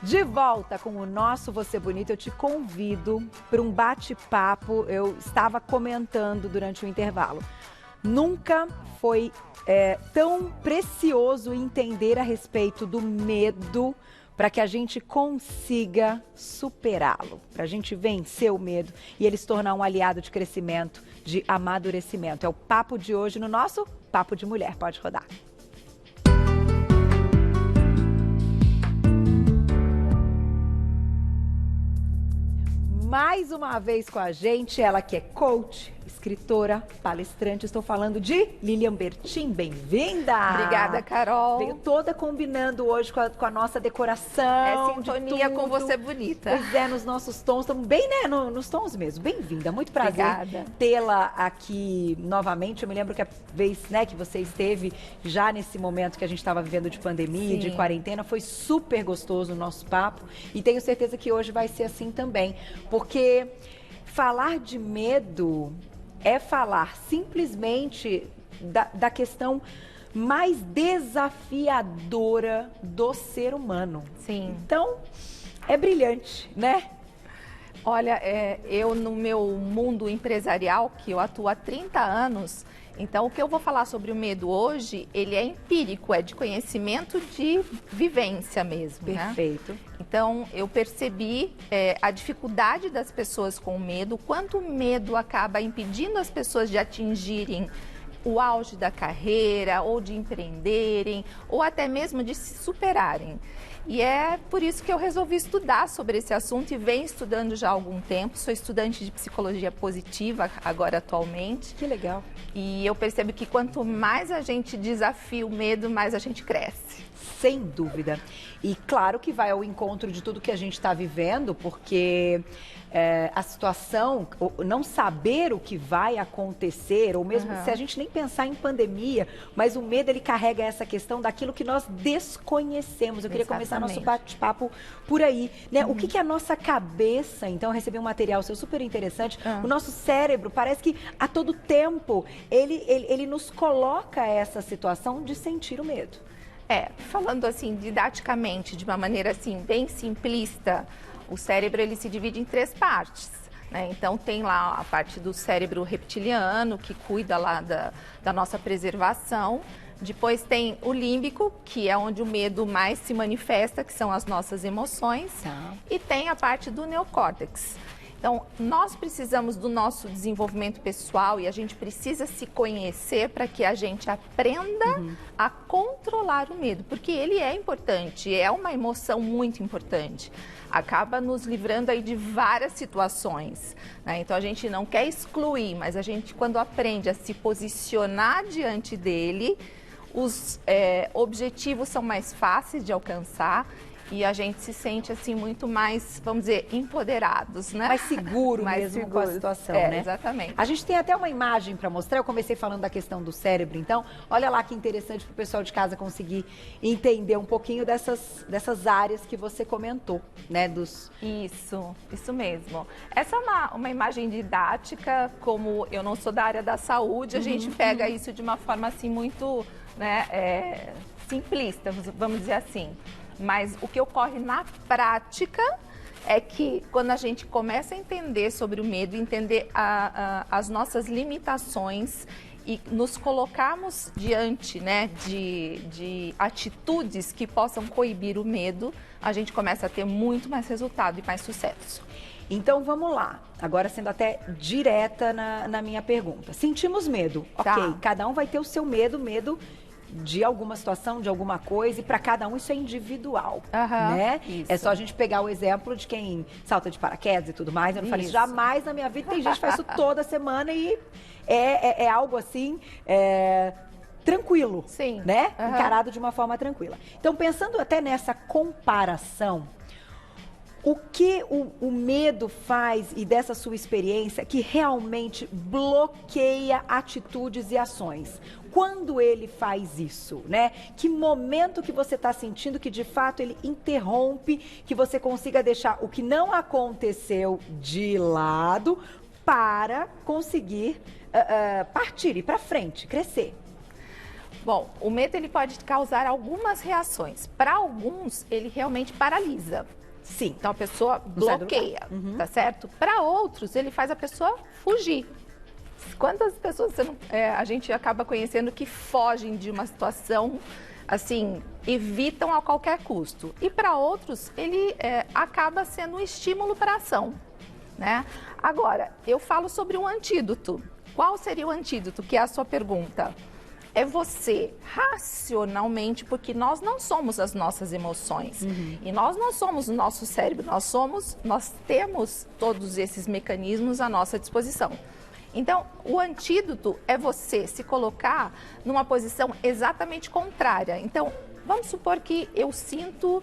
De volta com o nosso Você Bonito, eu te convido para um bate-papo. Eu estava comentando durante o intervalo. Nunca foi tão precioso entender a respeito do medo para que a gente consiga superá-lo, para a gente vencer o medo e ele se tornar um aliado de crescimento, de amadurecimento. É o papo de hoje no nosso Papo de Mulher. Pode rodar. Mais uma vez com a gente, ela que é coach, escritora, palestrante. Estou falando de Lilian Bertin. Bem-vinda! Obrigada, Carol. Veio toda combinando hoje com a nossa decoração. É sintonia com Você Bonita. Pois é, nos nossos tons. Estamos bem, né? Nos tons mesmo. Bem-vinda. Muito prazer tê-la aqui novamente. Eu me lembro que a vez, né, que você esteve já nesse momento que a gente estava vivendo de pandemia, de quarentena, foi super gostoso o nosso papo. E tenho certeza que hoje vai ser assim também. Porque falar de medo é falar simplesmente da questão mais desafiadora do ser humano. Sim. Então, é brilhante, né? Olha, eu no meu mundo empresarial, que eu atuo há 30 anos, então o que eu vou falar sobre o medo hoje, ele é empírico, é de conhecimento de vivência mesmo. Perfeito. Né? Então, eu percebi a dificuldade das pessoas com medo, o quanto o medo acaba impedindo as pessoas de atingirem o auge da carreira, ou de empreenderem, ou até mesmo de se superarem. E é por isso que eu resolvi estudar sobre esse assunto e venho estudando já há algum tempo. Sou estudante de psicologia positiva agora atualmente. Que legal. E eu percebo que quanto mais a gente desafia o medo, mais a gente cresce. Sem dúvida. E claro que vai ao encontro de tudo que a gente está vivendo, porque a situação, não saber o que vai acontecer, ou mesmo se a gente nem pensar em pandemia, mas o medo, ele carrega essa questão daquilo que nós desconhecemos. Eu queria começar nosso bate-papo por aí, né? O que a nossa cabeça, então, eu recebi um material seu super interessante, o nosso cérebro, parece que a todo tempo ele nos coloca essa situação de sentir o medo. Falando assim didaticamente, de uma maneira assim bem simplista, o cérebro ele se divide em 3 partes. Né? Então tem lá a parte do cérebro reptiliano, que cuida lá da nossa preservação. Depois tem o límbico, que é onde o medo mais se manifesta, que são as nossas emoções. E tem a parte do neocórtex. Então, nós precisamos do nosso desenvolvimento pessoal e a gente precisa se conhecer para que a gente aprenda a controlar o medo, porque ele é importante, é uma emoção muito importante. Acaba nos livrando aí de várias situações, né? Então, a gente não quer excluir, mas a gente, quando aprende a se posicionar diante dele, os objetivos são mais fáceis de alcançar. E a gente se sente assim muito mais, vamos dizer, empoderados, né? Mais seguro mesmo com a situação, né? Exatamente. A gente tem até uma imagem para mostrar. Eu comecei falando da questão do cérebro, então, olha lá que interessante para o pessoal de casa conseguir entender um pouquinho dessas áreas que você comentou, né? Isso mesmo. Essa é uma imagem didática, como eu não sou da área da saúde, a gente pega isso de uma forma assim muito, né, simplista, vamos dizer assim. Mas o que ocorre na prática é que quando a gente começa a entender sobre o medo, entender as nossas limitações e nos colocarmos diante, né, de atitudes que possam coibir o medo, a gente começa a ter muito mais resultado e mais sucesso. Então vamos lá, agora sendo até direta na minha pergunta. Sentimos medo, ok, cada um vai ter o seu medo de alguma situação, de alguma coisa, e para cada um isso é individual, né? Isso. É só a gente pegar o exemplo de quem salta de paraquedas e tudo mais. Eu não faço isso jamais na minha vida, tem gente que faz isso toda semana e é algo assim, tranquilo, né? Encarado de uma forma tranquila. Então, pensando até nessa comparação, o que o medo faz, e dessa sua experiência, que realmente bloqueia atitudes e ações? Quando ele faz isso, né? Que momento que você está sentindo que de fato ele interrompe, que você consiga deixar o que não aconteceu de lado para conseguir partir, ir para frente, crescer? Bom, o medo ele pode causar algumas reações. Para alguns, ele realmente paralisa. Sim. Então a pessoa bloqueia, tá certo? Para outros, ele faz a pessoa fugir. Quantas pessoas a gente acaba conhecendo que fogem de uma situação, assim, evitam a qualquer custo? E para outros, ele acaba sendo um estímulo para a ação, né? Agora, eu falo sobre um antídoto. Qual seria o antídoto, que é a sua pergunta? É você, racionalmente, porque nós não somos as nossas emoções. E nós não somos o nosso cérebro, nós temos todos esses mecanismos à nossa disposição. Então, o antídoto é você se colocar numa posição exatamente contrária. Então, vamos supor que eu sinto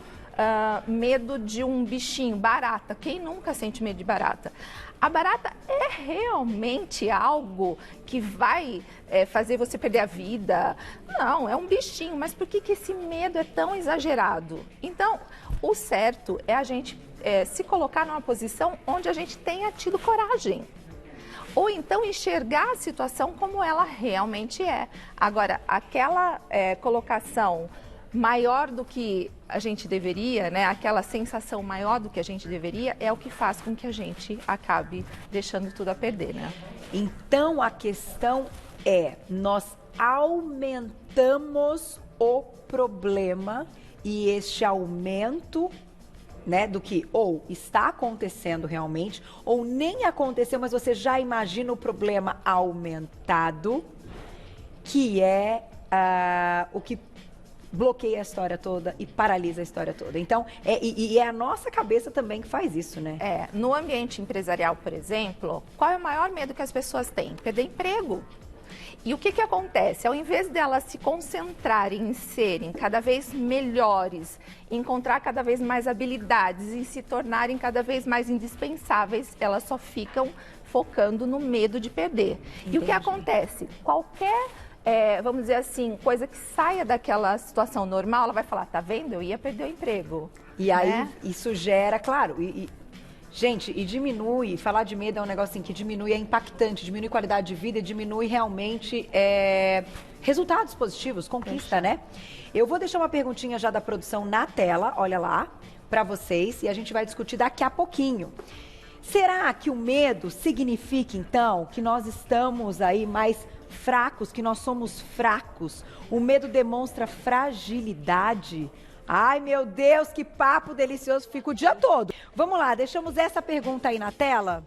medo de um bichinho, barata. Quem nunca sente medo de barata? A barata é realmente algo que vai fazer você perder a vida? Não, é um bichinho, mas por que esse medo é tão exagerado? Então, o certo é a gente se colocar numa posição onde a gente tenha tido coragem. Ou então enxergar a situação como ela realmente é. Agora, aquela colocação maior do que a gente deveria, né? Aquela sensação maior do que a gente deveria é o que faz com que a gente acabe deixando tudo a perder, né? Então a questão é, nós aumentamos o problema e este aumento, né, do que ou está acontecendo realmente ou nem aconteceu, mas você já imagina o problema aumentado, que é o que bloqueia a história toda e paralisa a história toda. Então, é a nossa cabeça também que faz isso, né? No ambiente empresarial, por exemplo, qual é o maior medo que as pessoas têm? Perder emprego. E o que acontece? Ao invés delas se concentrarem em serem cada vez melhores, encontrar cada vez mais habilidades e se tornarem cada vez mais indispensáveis, elas só ficam focando no medo de perder. Entendi. E o que acontece? Qualquer vamos dizer assim, coisa que saia daquela situação normal, ela vai falar, tá vendo? Eu ia perder o emprego. E aí, isso gera, claro, gente, e diminui, falar de medo é um negócio assim, que diminui, é impactante, diminui qualidade de vida, diminui realmente resultados positivos, conquista, né? Eu vou deixar uma perguntinha já da produção na tela, olha lá, para vocês, e a gente vai discutir daqui a pouquinho. Será que o medo significa, então, que nós estamos aí mais fracos, que nós somos fracos? O medo demonstra fragilidade? Ai, meu Deus, que papo delicioso, fica o dia todo. Vamos lá, deixamos essa pergunta aí na tela.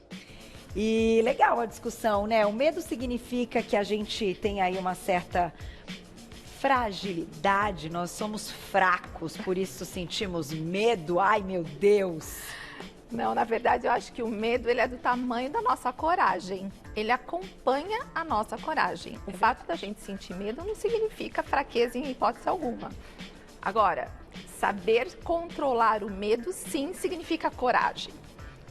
E legal a discussão, né? O medo significa que a gente tem aí uma certa fragilidade, nós somos fracos, por isso sentimos medo. Ai, meu Deus. Não, na verdade, eu acho que o medo ele é do tamanho da nossa coragem. Ele acompanha a nossa coragem. O fato da gente sentir medo não significa fraqueza em hipótese alguma. Agora, saber controlar o medo, sim, significa coragem,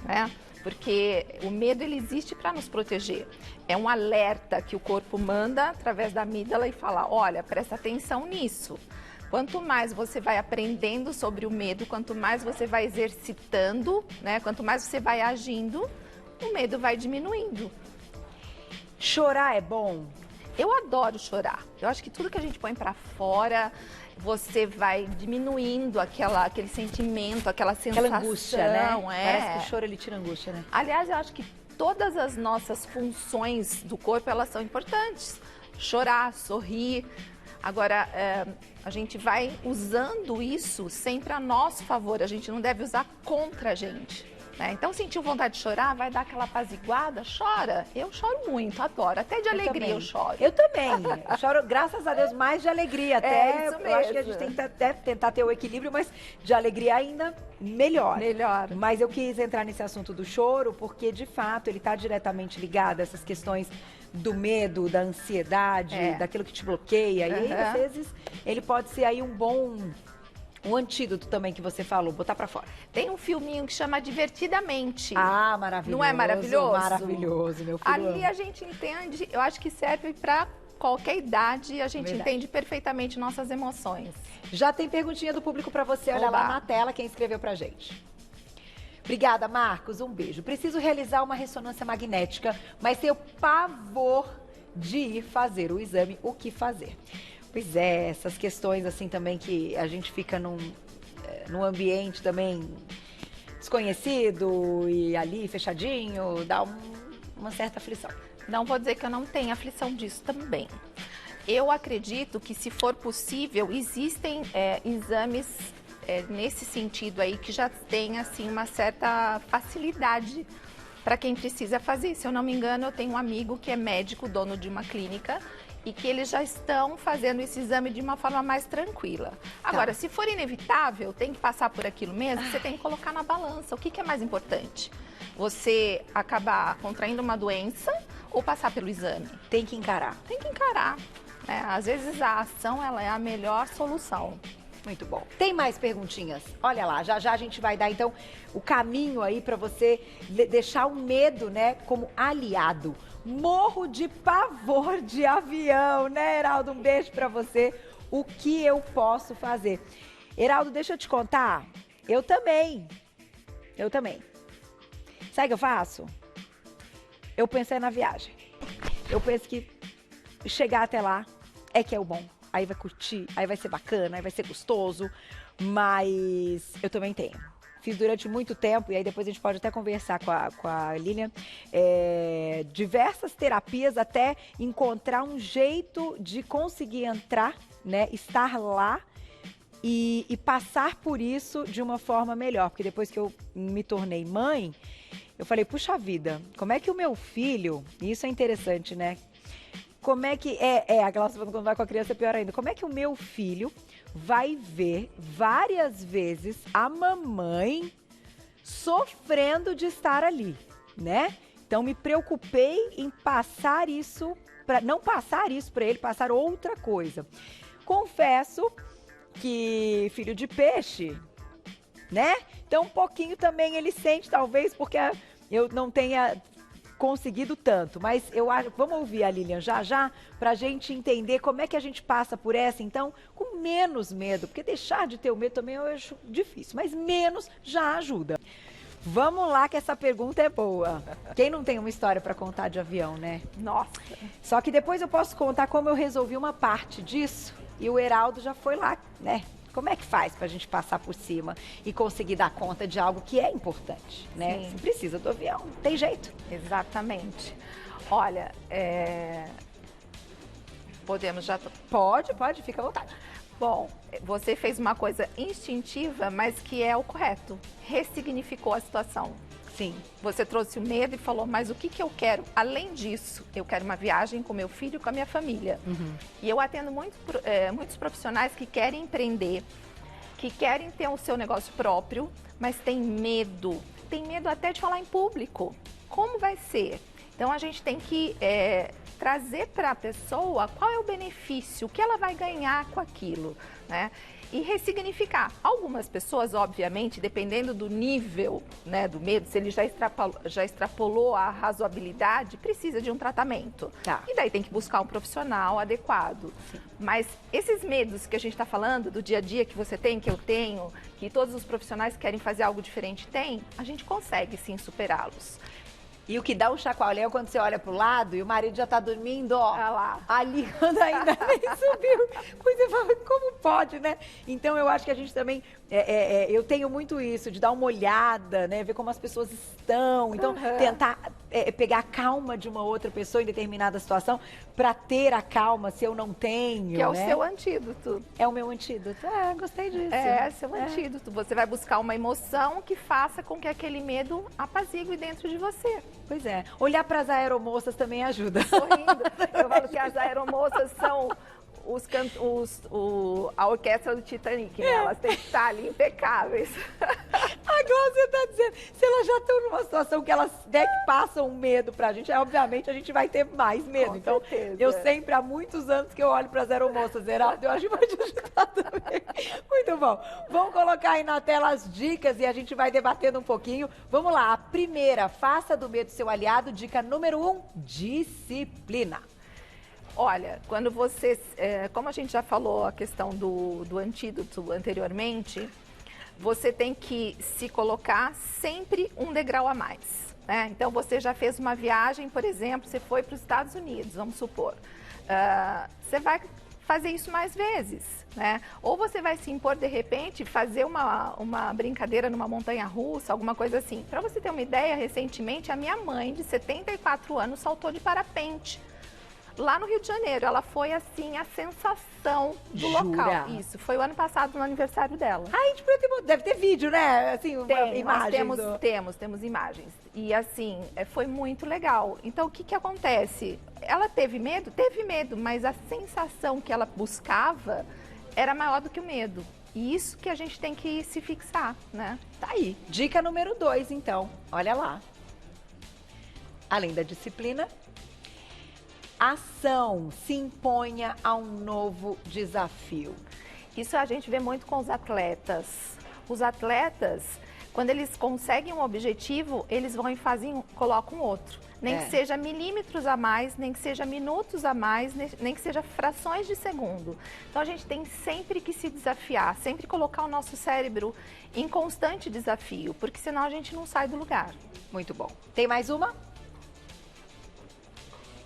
né? Porque o medo ele existe para nos proteger. É um alerta que o corpo manda através da amígdala e fala, olha, presta atenção nisso. Quanto mais você vai aprendendo sobre o medo, quanto mais você vai exercitando, né? Quanto mais você vai agindo, o medo vai diminuindo. Chorar é bom? Eu adoro chorar. Eu acho que tudo que a gente põe para fora, você vai diminuindo aquele sentimento, aquela sensação. Aquela angústia, né? Parece que o choro ele tira a angústia, né? Aliás, eu acho que todas as nossas funções do corpo, elas são importantes. Chorar, sorrir. Agora, a gente vai usando isso sempre a nosso favor, a gente não deve usar contra a gente, né? Então, sentiu vontade de chorar, vai dar aquela apaziguada, chora. Eu choro muito, adoro, até de alegria eu choro. Eu também, eu choro, graças a Deus, mais de alegria até. Isso mesmo. Eu acho que a gente tem que até tentar ter o equilíbrio, mas de alegria ainda melhor. Melhor. Mas eu quis entrar nesse assunto do choro, porque de fato ele está diretamente ligado a essas questões do medo, da ansiedade, daquilo que te bloqueia. E aí, às vezes, ele pode ser aí um antídoto também que você falou, botar pra fora. Tem um filminho que chama Divertidamente. Ah, maravilhoso. Não é maravilhoso? Maravilhoso, meu filho. Ali a gente entende, eu acho que serve pra qualquer idade, a gente entende perfeitamente nossas emoções. Já tem perguntinha do público pra você, olha lá na tela, quem escreveu pra gente. Obrigada, Marcos. Um beijo. Preciso realizar uma ressonância magnética, mas tenho pavor de ir fazer o exame. O que fazer? Pois é, essas questões assim também que a gente fica num ambiente também desconhecido e ali fechadinho, dá uma certa aflição. Não vou dizer que eu não tenho aflição disso também. Eu acredito que, se for possível, existem exames nesse sentido aí que já tem assim uma certa facilidade para quem precisa fazer. Se eu não me engano, eu tenho um amigo que é médico, dono de uma clínica, e que eles já estão fazendo esse exame de uma forma mais tranquila. Agora, se for inevitável, tem que passar por aquilo mesmo, você tem que colocar na balança. O que é mais importante? Você acabar contraindo uma doença ou passar pelo exame? Tem que encarar. Tem que encarar. Às vezes a ação ela é a melhor solução. Muito bom. Tem mais perguntinhas? Olha lá, já já a gente vai dar então o caminho aí para você deixar o medo, né, como aliado. Morro de pavor de avião, né, Heraldo? Um beijo para você. O que eu posso fazer? Heraldo, deixa eu te contar. Eu também. Sabe o que eu faço? Eu pensei na viagem. Eu penso que chegar até lá é que é o bom. Aí vai curtir, aí vai ser bacana, aí vai ser gostoso. Mas eu também tenho. Fiz durante muito tempo, e aí depois a gente pode até conversar com a Lilian, diversas terapias até encontrar um jeito de conseguir entrar, né, estar lá e passar por isso de uma forma melhor. Porque depois que eu me tornei mãe, eu falei, puxa vida, como é que o meu filho, e isso é interessante, né? Como é que aquela falando quando vai com a criança é pior ainda. Como é que o meu filho vai ver várias vezes a mamãe sofrendo de estar ali, né? Então me preocupei em passar isso, não passar isso para ele, passar outra coisa. Confesso que filho de peixe, né? Então um pouquinho também ele sente, talvez porque eu não tenha conseguido tanto, mas eu acho, vamos ouvir a Lilian já, pra gente entender como é que a gente passa por essa, então, com menos medo, porque deixar de ter o medo também eu acho difícil, mas menos já ajuda. Vamos lá que essa pergunta é boa. Quem não tem uma história pra contar de avião, né? Nossa! Só que depois eu posso contar como eu resolvi uma parte disso e o Heraldo já foi lá, né? Como é que faz pra gente passar por cima e conseguir dar conta de algo que é importante, né? Sim. Você precisa do avião, não tem jeito. Exatamente. Olha, podemos já... Pode, fica à vontade. Bom, você fez uma coisa instintiva, mas que é o correto. Ressignificou a situação. Sim. Você trouxe o medo e falou, mas o que eu quero? Além disso, eu quero uma viagem com meu filho e com a minha família. Uhum. E eu atendo muitos profissionais que querem empreender, que querem ter o seu negócio próprio, mas tem medo. Tem medo até de falar em público. Como vai ser? Então, a gente tem que trazer para a pessoa qual é o benefício, o que ela vai ganhar com aquilo, né? E ressignificar. Algumas pessoas, obviamente, dependendo do nível, né, do medo, se ele já extrapolou a razoabilidade, precisa de um tratamento. Tá. E daí tem que buscar um profissional adequado. Sim. Mas esses medos que a gente está falando, do dia a dia que você tem, que eu tenho, que todos os profissionais que querem fazer algo diferente têm, a gente consegue sim superá-los. E o que dá um chacoalhão quando você olha pro lado e o marido já tá dormindo, ó. Ah lá. Ali quando ainda nem subiu. Pois você fala, como pode, né? Então eu acho que a gente também, eu tenho muito isso, de dar uma olhada, né? Ver como as pessoas estão. Então, tentar pegar a calma de uma outra pessoa em determinada situação para ter a calma se eu não tenho, que é, né? o seu antídoto. É o meu antídoto. Ah, gostei disso. É seu antídoto. Você vai buscar uma emoção que faça com que aquele medo apazigue dentro de você. Pois é. Olhar para as aeromoças também ajuda. Sorrindo. Eu falo que as aeromoças são a orquestra do Titanic, né? Elas têm que estar ali impecáveis. Agora você está dizendo, se elas já estão numa situação que elas que passam medo pra gente, obviamente a gente vai ter mais medo. Com então, certeza. Eu sempre, há muitos anos que eu olho para as aeromoças, Heraldo, eu acho que vai te ajudar também. Muito bom. Vamos colocar aí na tela as dicas e a gente vai debatendo um pouquinho. Vamos lá, a primeira, faça do medo seu aliado. Dica número 1, disciplina. Olha, quando você, como a gente já falou a questão do antídoto anteriormente, você tem que se colocar sempre um degrau a mais, né? Então, você já fez uma viagem, por exemplo, você foi para os Estados Unidos, vamos supor. Você vai fazer isso mais vezes, né? Ou você vai se impor, de repente, fazer uma brincadeira numa montanha-russa, alguma coisa assim. Para você ter uma ideia, recentemente, a minha mãe, de 74 anos, saltou de parapente. Lá no Rio de Janeiro, ela foi assim, a sensação do local. Isso, foi o ano passado, no aniversário dela. Ai, tipo, deve ter vídeo, né? Assim, imagens. Temos imagens. E assim, foi muito legal. Então, o que acontece? Ela teve medo? Teve medo, mas a sensação que ela buscava era maior do que o medo. E isso que a gente tem que se fixar, né? Tá aí. Dica número 2, então. Olha lá. Além da disciplina, ação, se imponha a um novo desafio. Isso a gente vê muito com os atletas. Os atletas, quando eles conseguem um objetivo, eles vão e colocam outro. Nem que seja milímetros a mais, nem que seja minutos a mais, nem que seja frações de segundo. Então a gente tem sempre que se desafiar, sempre colocar o nosso cérebro em constante desafio, porque senão a gente não sai do lugar. Muito bom. Tem mais uma?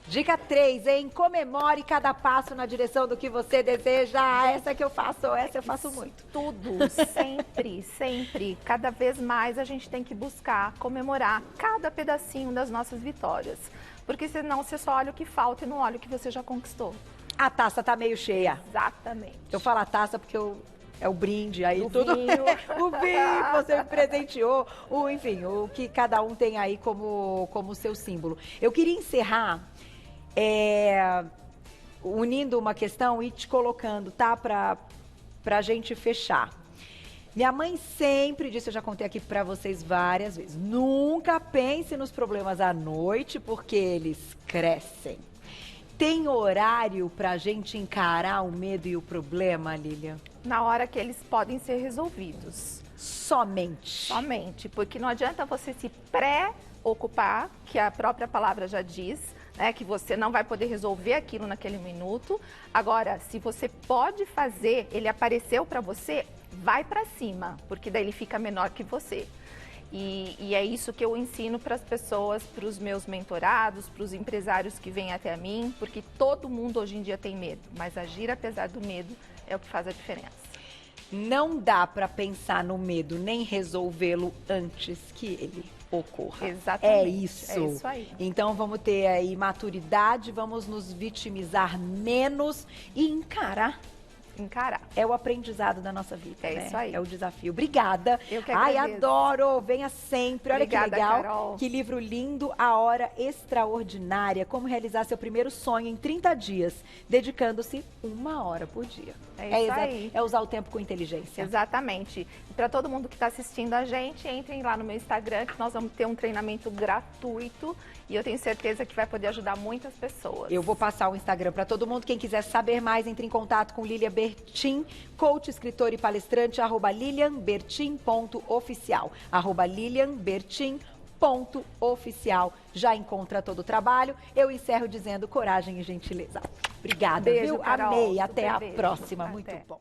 Dica 3, hein? Comemore cada passo na direção do que você deseja. Essa que eu faço, essa eu faço muito. Tudo, sempre, sempre. Cada vez mais a gente tem que buscar comemorar cada pedacinho das nossas vitórias. Porque senão você só olha o que falta e não olha o que você já conquistou. A taça tá meio cheia. Exatamente. Eu falo a taça porque é o brinde aí, tudo. Vinho. O vinho que você me presenteou, enfim, o que cada um tem aí como seu símbolo. Eu queria encerrar unindo uma questão e te colocando, tá? Pra gente fechar. Minha mãe sempre disse, eu já contei aqui pra vocês várias vezes, nunca pense nos problemas à noite, porque eles crescem. Tem horário pra gente encarar o medo e o problema, Lilian? Na hora que eles podem ser resolvidos. Somente. Somente, porque não adianta você se preocupar, que a própria palavra já diz, que você não vai poder resolver aquilo naquele minuto. Agora, se você pode fazer, ele apareceu para você, vai para cima, porque daí ele fica menor que você. E é isso que eu ensino para as pessoas, para os meus mentorados, para os empresários que vêm até mim, porque todo mundo hoje em dia tem medo, mas agir apesar do medo é o que faz a diferença. Não dá para pensar no medo nem resolvê-lo antes que ele ocorra. Exatamente. É isso. É isso aí. Então vamos ter aí maturidade, vamos nos vitimizar menos e encarar. É o aprendizado da nossa vida, né? Isso aí. É o desafio. Obrigada. Eu que agradeço. Ai, adoro. Venha sempre. Olha Obrigada, que legal. Carol. Que livro lindo. A Hora Extraordinária. Como realizar seu primeiro sonho em 30 dias, dedicando-se 1 hora por dia. É isso aí. É usar o tempo com inteligência. Exatamente. E para todo mundo que está assistindo a gente, entrem lá no meu Instagram, que nós vamos ter um treinamento gratuito e eu tenho certeza que vai poder ajudar muitas pessoas. Eu vou passar o Instagram para todo mundo. Quem quiser saber mais, entre em contato com Lilian Bertin, coach, escritora e palestrante, @lilianbertin.oficial. @lilianbertin.oficial. Já encontra todo o trabalho. Eu encerro dizendo coragem e gentileza. Obrigada, Beijo, viu? Carol. Amei. Até a beijo. próxima. Até. Muito bom.